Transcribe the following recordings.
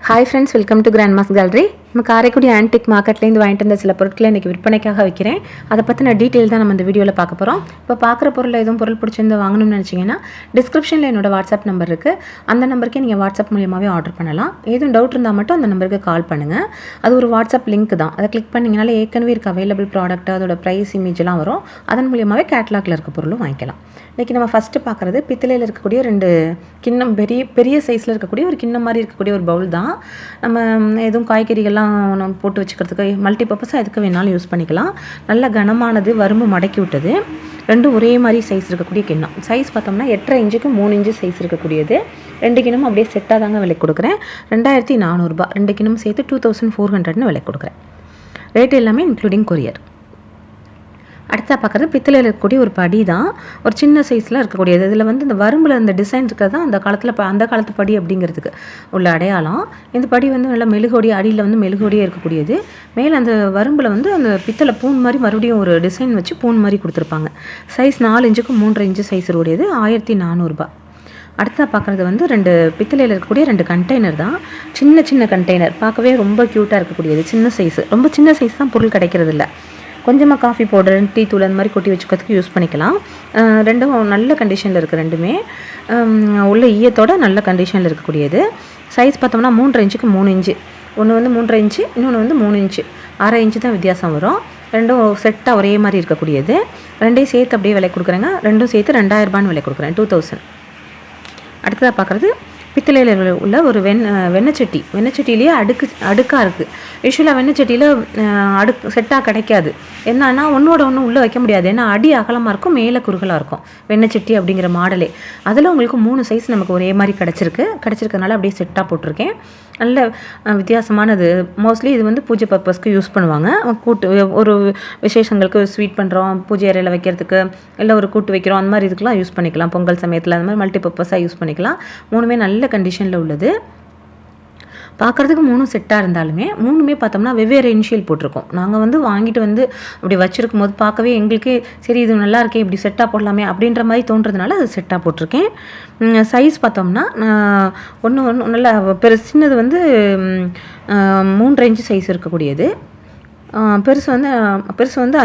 Hi friends, welcome to Grandma's Gallery. நம்ம Karaikudi antique மார்க்கெட்லேருந்து வாங்கிட்டு வந்த சில பொருட்களை இன்றைக்கி விற்பனைக்காக வைக்கிறேன். அதை பற்றின டீட்டெயில் தான் நம்ம இந்த வீடியோவில் பார்க்க போகிறோம். இப்போ பார்க்குற பொருள் எதுவும் பொருள் பிடிச்சிருந்து வாங்கணும்னு நினச்சிங்கன்னா டிஸ்கிரிப்ஷனில் என்னோட வாட்ஸ்அப் நம்பர் இருக்குது. அந்த நம்பருக்கே நீங்கள் வாட்ஸ்அப் மூலியமாகவே ஆர்டர் பண்ணலாம். எதுவும் டவுட் இருந்தால் மட்டும் அந்த நம்பருக்கு கால் பண்ணுங்கள். அது ஒரு வாட்ஸ்அப் லிங்க் தான். அதை கிளிக் பண்ணிங்கனாலே ஏற்கனவே இருக்க அவைலபிள் ப்ராடக்ட் அதோட ப்ரைஸ் இமேஜ்லாம் வரும். அதன் மூலியமாகவே கேட்லாகில் இருக்க பொருளும் வாங்கிக்கலாம். இன்றைக்கி நம்ம ஃபஸ்ட்டு பார்க்குறது பித்தளையில் இருக்கக்கூடிய ரெண்டு கிண்ணம், பெரிய சைஸில் இருக்கக்கூடிய ஒரு கிண்ணம் மாதிரி இருக்கக்கூடிய ஒரு பவுல் தான். நம்ம எதுவும் காய்கறிகள்லாம் நம்ம போட்டு வச்சுக்கிறதுக்கு மல்டி பர்பஸாக எதுக்கு வேணாலும் யூஸ் பண்ணிக்கலாம். நல்ல கனமானது, வரும்பு மடக்கி விட்டது. ரெண்டும் ஒரே மாதிரி சைஸ் இருக்கக்கூடிய கிண்ணம். சைஸ் பார்த்தோம்னா 8.5 இன்ச்சுக்கு 3 இன்ச்சு சைஸ் இருக்கக்கூடியது. ரெண்டு கிண்ணமும் அப்படியே செட்டாக தாங்க விலை கொடுக்குறேன். 2400 ரூபாய். ரெண்டு கிண்ணமும் சேர்த்து 2400 விலை கொடுக்குறேன். ரேட் எல்லாமே இன்க்ளூடிங் கொரியர். அடுத்தா பார்க்குறது பித்தளையில் இருக்கக்கூடிய ஒரு படி தான். ஒரு சின்ன சைஸில் இருக்கக்கூடியது. இதில் வந்து இந்த வரும்பில் இந்த டிசைன் இருக்கிறது தான் அந்த காலத்து படி அப்படிங்கிறதுக்கு உள்ள அடையாளம். இந்த படி வந்து நல்லா மெழுகோடி, அடியில் வந்து மெழுகோடியே இருக்கக்கூடியது. மேலே அந்த வரும்பில் வந்து அந்த பித்தளை பூன் மாதிரி மறுபடியும் ஒரு டிசைன் வச்சு பூன் மாதிரி கொடுத்துருப்பாங்க. சைஸ் 4 இன்ச்சுக்கு 3.5 இன்ச்சு சைஸ் உடையது. 1400 ரூபாய். அடுத்தா பார்க்குறது வந்து ரெண்டு பித்தளையில் இருக்கக்கூடிய ரெண்டு கண்டெய்னர் தான். சின்ன கண்டெய்னர், பார்க்கவே ரொம்ப க்யூட்டாக இருக்கக்கூடியது. சின்ன சைஸு, ரொம்ப சின்ன சைஸ் தான், பொருள் கிடைக்கிறது இல்லை. கொஞ்சமாக காஃபி பவுடர், டீ தூள் அந்த மாதிரி கொட்டி வச்சுக்கிறதுக்கு யூஸ் பண்ணிக்கலாம். ரெண்டும் நல்ல கண்டிஷனில் இருக்குது. ரெண்டுமே உள்ள ஈயத்தோட நல்ல கண்டிஷனில் இருக்கக்கூடியது. சைஸ் பார்த்தோம்னா 3.5 இன்ச்சுக்கு 3 இன்ச்சு. ஒன்று வந்து 3.5 இன்ச்சு, இன்னொன்று வந்து 3 இன்ச்சு. 1/2 இன்ச்சு தான் வித்தியாசம் வரும். ரெண்டும் செட்டாக ஒரே மாதிரி இருக்கக்கூடியது. ரெண்டையும் சேர்த்து அப்படியே விலை கொடுக்குறேங்க. ரெண்டும் சேர்த்து 2000 ரூபான்னு விலை கொடுக்குறேன். 2000. அடுத்ததாக பார்க்குறது பித்தளையில் உள்ள ஒரு வெண்ணச்சட்டிலேயே அடுக்காக இருக்குது. யூஸ்வலாக வெண்ணச்சட்டியில் செட்டாக கிடைக்காது. என்னன்னா ஒன்றோட ஒன்று உள்ளே வைக்க முடியாது. ஏன்னா அடி அகலமாக இருக்கும், மேலே குறுகலாக இருக்கும் வெண்ணச்சட்டி அப்படிங்கிற மாடலே. அதில் உங்களுக்கு 3 சைஸ் நமக்கு ஒரே மாதிரி கிடச்சிருக்கனால அப்படியே செட்டாக போட்டிருக்கேன். நல்ல வித்தியாசமானது. மோஸ்ட்லி இது வந்து பூஜை பர்பஸ்க்கு யூஸ் பண்ணுவாங்க. ஒரு விசேஷங்களுக்கு ஸ்வீட் பண்ணுறோம், பூஜை அறையில் வைக்கிறதுக்கு, இல்லை ஒரு கூட்டு வைக்கிறோம், அந்த மாதிரி இதுக்கெலாம் யூஸ் பண்ணிக்கலாம். பொங்கல் சமயத்தில் அந்த மாதிரி மல்டி பர்பஸாக யூஸ் பண்ணிக்கலாம். 3மே நல்ல கண்டிஷனில் உள்ளது. பார்க்குறதுக்கு 3 செட்டாக இருந்தாலுமே 3மே பார்த்தோம்னா வெவ்வேறு இனிஷியல் போட்டிருக்கோம். நாங்கள் வந்து வாங்கிட்டு வந்து அப்படி வச்சுருக்கும் போது பார்க்கவே எங்களுக்கே சரி இது நல்லா இருக்கே, இப்படி செட்டாக போடலாமே அப்படின்ற மாதிரி தோன்றதுனால அது செட்டாக போட்டிருக்கேன். சைஸ் பார்த்தோம்னா ஒன்று நல்லா சின்னது வந்து 3.5 இன்ச்சு சைஸ் இருக்கக்கூடியது. பெருசு வந்து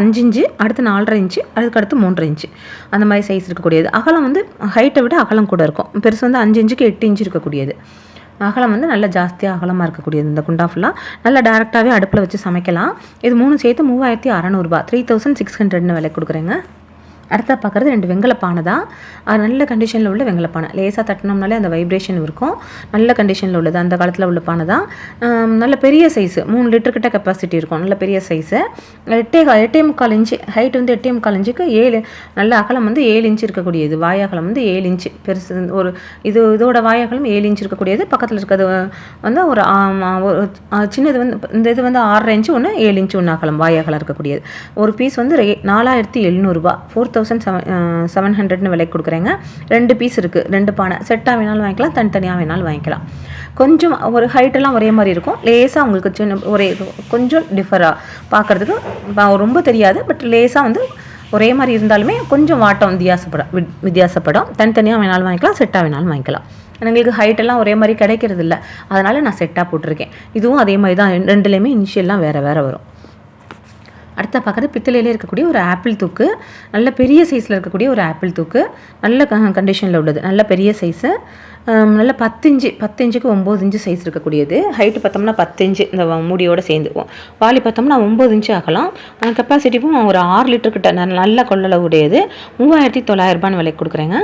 5 இன்ச்சு, அடுத்து 4.5 இன்ச்சு, அதுக்கடுத்து 3.5 இன்ச்சு, அந்த மாதிரி சைஸ் இருக்கக்கூடியது. அகலம் வந்து ஹைட்டை விட அகலம் கூட இருக்கும். பெருசு வந்து 5 இன்ச்சுக்கு 8 இன்ச்சு இருக்கக்கூடியது. அகலம் வந்து நல்லா ஜாஸ்தியாக அகலமாக இருக்கக்கூடியது. இந்த குண்டா ஃபுல்லாக நல்லா டேரெக்டாகவே அடுப்பில் வச்சு சமைக்கலாம். இது 3 சேர்த்து 3600 ரூபாய். 3600 விலை கொடுக்குறேங்க. அடுத்தா பார்க்குறது 2 வெங்கலப்பானை தான். நல்ல கண்டிஷனில் உள்ள வெங்கலப்பானை. லேசாக தட்டினோம்னாலே அந்த வைப்ரேஷன் இருக்கும். நல்ல கண்டிஷனில் உள்ளது. அந்த காலத்தில் உள்ள பானை தான். நல்ல பெரிய சைஸு, 3 லிட்டர் கிட்ட கெப்பாசிட்டி இருக்கும். நல்ல பெரிய சைஸு. 8.25 இன்ச்சு ஹைட் வந்து 8.25 இன்ச்சுக்கு 7, நல்ல அகலம் வந்து 7 இன்ச்சு இருக்கக்கூடியது. வாயகலம் வந்து 7 இன்ச்சு. பெருசு ஒரு இதோட வாயகலம் 7 இன்ச்சு இருக்கக்கூடியது. பக்கத்தில் இருக்கிறது வந்து ஒரு சின்னது வந்து இந்த இது வந்து 6.5 இன்ச்சு, ஒன்று 7 இன்ச்சு ஒன்று அகலம் வாயகலம் இருக்கக்கூடியது. ஒரு பீஸ் வந்து 4700 ரூபாய். 4700 விலை கொடுக்குறேங்க. 2 பீஸ் இருக்குது. 2 பானை செட்டாக வேணாலும் வாங்கிக்கலாம், தனித்தனியாக வேணாலும் வாங்கிக்கலாம். கொஞ்சம் ஒரு ஹைட்டெல்லாம் ஒரே மாதிரி இருக்கும். லேசாக உங்களுக்கு கொஞ்சம் டிஃபராக பார்க்குறதுக்கு ரொம்ப தெரியாது. பட் லேசாக வந்து ஒரே மாதிரி இருந்தாலுமே கொஞ்சம் வாட்டம் வித்தியாசப்படும். தனித்தனியாக வேணாலும் வாங்கிக்கலாம், செட்டாக வேணாலும் வாங்கிக்கலாம். எங்களுக்கு ஹைட்டெல்லாம் ஒரே மாதிரி கிடைக்கிறது இல்லை, அதனால் நான் செட்டாக போட்டிருக்கேன். இதுவும் அதே மாதிரி தான். ரெண்டுலேயுமே இனிஷியல்லாம் வேறு வரும். அடுத்த பார்க்குறது பித்தளையிலே இருக்கக்கூடிய ஒரு ஆப்பிள் தூக்கு. நல்ல பெரிய சைஸில் இருக்கக்கூடிய ஒரு ஆப்பிள் தூக்கு. நல்ல கண்டிஷனில் உள்ளது. நல்ல பெரிய சைஸு. நல்ல 10 இன்ச்சுக்கு 9 இன்ச்சு சைஸ் இருக்கக்கூடியது. ஹைட்டு பார்த்தோம்னா 10 இன்ச்சு இந்த மூடியோடு சேர்ந்துக்கும். வாலி பார்த்தோம்னா 9 இன்ச்சு ஆகலாம். கெப்பாசிட்டிவும் ஒரு 6 லிட்டர் கிட்ட நல்ல கொள்ளளவு உடையது. 3900 ரூபான்னு விலை கொடுக்குறேங்க.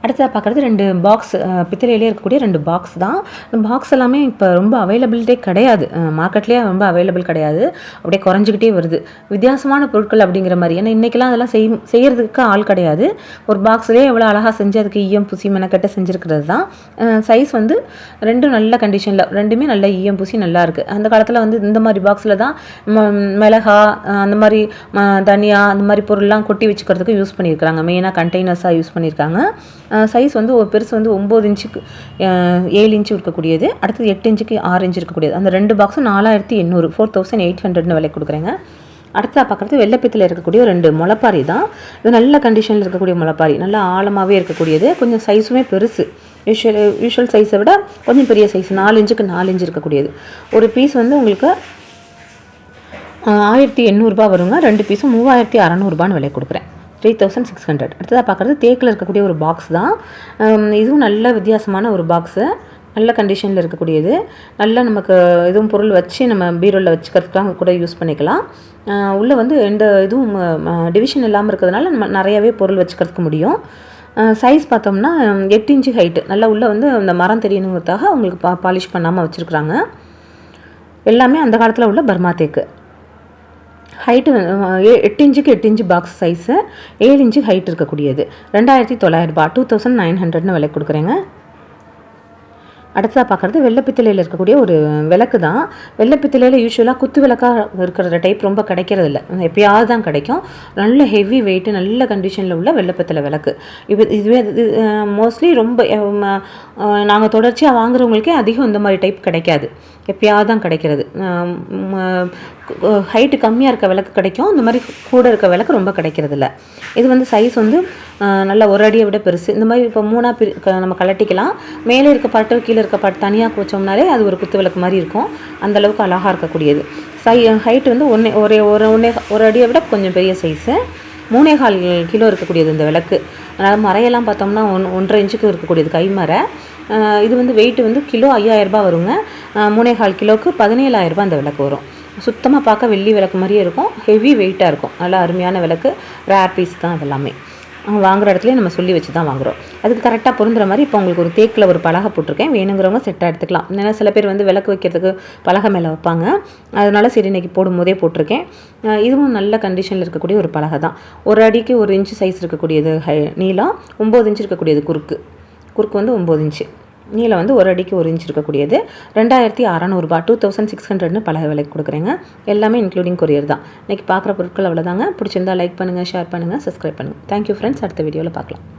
அடுத்ததாக பார்க்குறது 2 பாக்ஸ். பித்தளையிலே இருக்கக்கூடிய 2 பாக்ஸ் தான். பாக்ஸ் எல்லாமே இப்போ ரொம்ப அவைலபிலிட்டே கிடையாது. மார்க்கெட்லேயே ரொம்ப அவைலபிள் கிடையாது. அப்படியே குறைஞ்சிக்கிட்டே வருது. வித்தியாசமான பொருட்கள் அப்படிங்கிற மாதிரி. ஏன்னா இன்றைக்கெல்லாம் அதெல்லாம் செய்கிறதுக்கு ஆள் கிடையாது. ஒரு பாக்ஸ்லேயே எவ்வளோ அழகாக செஞ்சு அதுக்கு ஈயம் பூசி மெனக்கட்ட செஞ்சுருக்கிறது தான். சைஸ் வந்து 2 நல்ல கண்டிஷனில், 2மே நல்ல ஈயம் பூசி நல்லா இருக்குது. அந்த காலத்தில் வந்து இந்த மாதிரி பாக்ஸில் தான் மிளகா, அந்த மாதிரி தனியா, அந்த மாதிரி பொருள்லாம் கொட்டி வச்சுக்கிறதுக்கு யூஸ் பண்ணியிருக்கிறாங்க. மெயினாக கண்டெய்னர்ஸாக யூஸ் பண்ணியிருக்காங்க. சைஸ் வந்து ஒரு பெருசு வந்து 9 இன்ச்சுக்கு 7 இன்ச்சு இருக்கக்கூடியது. அடுத்தது 8 இன்ச்சுக்கு 6 இன்ச்சு இருக்கக்கூடியது. அந்த 2 பாக்ஸும் 4800 4800 விலை கொடுக்குறேங்க. அடுத்ததாக பார்க்குறது வெள்ளைப்பித்தில் இருக்கக்கூடிய ஒரு 2 முளைப்பாரி தான். இது நல்ல கண்டிஷனில் இருக்கக்கூடிய முளைப்பாரி, நல்லா ஆழமாகவே இருக்கக்கூடியது. கொஞ்சம் சைஸுமே பெருசு, யூஷுவல் சைஸை விட கொஞ்சம் பெரிய சைஸ், 4 இன்ச்சுக்கு 4 இன்ச்சு இருக்கக்கூடியது. ஒரு பீஸ் வந்து உங்களுக்கு 1800 வருங்க. 2 பீஸும் 3600 விலை கொடுக்குறேன், 3600. அடுத்ததாக பார்க்குறது தேக்கில் இருக்கக்கூடிய ஒரு பாக்ஸ் தான். இதுவும் நல்ல வித்தியாசமான ஒரு பாக்ஸு, நல்ல கண்டிஷனில் இருக்கக்கூடியது. நல்லா நமக்கு எதுவும் பொருள் வச்சு நம்ம பீரோவில் வச்சுக்கிறதுக்காக கூட யூஸ் பண்ணிக்கலாம். உள்ளே வந்து எந்த இதுவும் டிவிஷன் இல்லாமல் இருக்கிறதுனால நம்ம நிறையாவே பொருள் வச்சுக்கிறதுக்கு முடியும். சைஸ் பார்த்தோம்னா 8 இன்ச்சு ஹைட்டு, நல்லா உள்ளே வந்து அந்த மரம் தெரியணுங்கிறதுக்காக உங்களுக்கு பாலிஷ் பண்ணாமல் வச்சுருக்குறாங்க. எல்லாமே அந்த காலத்தில் உள்ள பர்மா தேக்கு. ஹைட்டு 8 இன்ச்சுக்கு 8 inch box size, 7 inch height இருக்கக்கூடியது. 2900, 2900 விலை கொடுக்குறேங்க. அடுத்ததாக பார்க்குறது வெள்ளைப்பித்தளையில் இருக்கக்கூடிய ஒரு விளக்கு தான். வெள்ளைப்பித்தளையில் யூஸ்வலாக குத்து விளக்காக இருக்கிற டைப் ரொம்ப கிடைக்கிறதில்ல, எப்பயாவது தான் கிடைக்கும். நல்ல ஹெவி வெயிட்டு, நல்ல கண்டிஷனில் உள்ள வெள்ளைப்பித்தளை விளக்கு. இதுவே மோஸ்ட்லி ரொம்ப நாங்கள் தொடர்ச்சியாக வாங்குறவங்களுக்கே அதிகம் இந்த மாதிரி டைப் கிடைக்காது, எப்பயாவது தான் கிடைக்கிறது. ஹைட்டு கம்மியாக இருக்க விளக்கு கிடைக்கும், இந்த மாதிரி கூட இருக்க விளக்கு ரொம்ப கிடைக்கிறதில்ல. இது வந்து சைஸ் வந்து நல்லா ஒரு அடியை விட பெருசு. இந்த மாதிரி இப்போ 3ஆக நம்ம கலட்டிக்கலாம். மேலே இருக்க பாட்டு கீழே இருக்க பாட்டு தனியாக வச்சோம்னாலே அது ஒரு குத்து விளக்கு மாதிரி இருக்கும். அந்தளவுக்கு அழகாக இருக்கக்கூடியது. ஹைட்டு வந்து ஒரு அடியை விட கொஞ்சம் பெரிய சைஸு, 3.25 கிலோ இருக்கக்கூடியது இந்த விளக்கு. அதாவது மரையெல்லாம் பார்த்தோம்னா 1.5 இன்ச்சுக்கு இருக்கக்கூடியது கைமரை. இது வந்து வெயிட்டு வந்து கிலோ 5000 வருங்க. 3.25 கிலோவுக்கு 17000 அந்த விளக்கு வரும். சுத்தமாக பார்க்க வெள்ளி விளக்கு மாதிரியே இருக்கும், ஹெவி வெயிட்டாக இருக்கும். நல்லா அருமையான விளக்கு, ரேர் பீஸ் தான் அதெல்லாமே. வாங்குகிற இடத்துலேயே நம்ம சொல்லி வச்சு தான் வாங்குகிறோம். அதுக்கு கரெக்டாக பொருந்துற மாதிரி இப்போ உங்களுக்கு ஒரு தேக்கில் ஒரு பலகை போட்டிருக்கேன், வேணுங்கிறவங்க செட்டாக எடுத்துக்கலாம். ஏன்னா சில பேர் வந்து விளக்கு வைக்கிறதுக்கு பலகை மேலே வைப்பாங்க, அதனால சரி இன்றைக்கி போடும்போதே போட்டிருக்கேன். இதுவும் நல்ல கண்டிஷனில் இருக்கக்கூடிய ஒரு பலகை தான். ஒரு அடிக்கு 1 இன்ச்சு சைஸ் இருக்கக்கூடியது நீளம், 9 இன்ச்சு இருக்கக்கூடியது குறுக்கு வந்து 9 இன்ச்சு, நீளம் வந்து ஒரு அடிக்கு 1 இன்ச் இருக்கக்கூடியது. 2600, 2600 பலகை விலைக்கு கொடுக்குறேங்க. எல்லாமே இன்க்ளூடிங் கொரியர் தான். இன்றைக்கி பார்க்குற பொருட்கள் அவ்வளோதாங்க. பிடிச்சிருந்தா லைக் பண்ணுங்கள், ஷேர் பண்ணுங்கள், சப்ஸ்கிரைப் பண்ணுங்கள். Thank you friends. அடுத்த வீடியோவில் பார்க்கலாம்.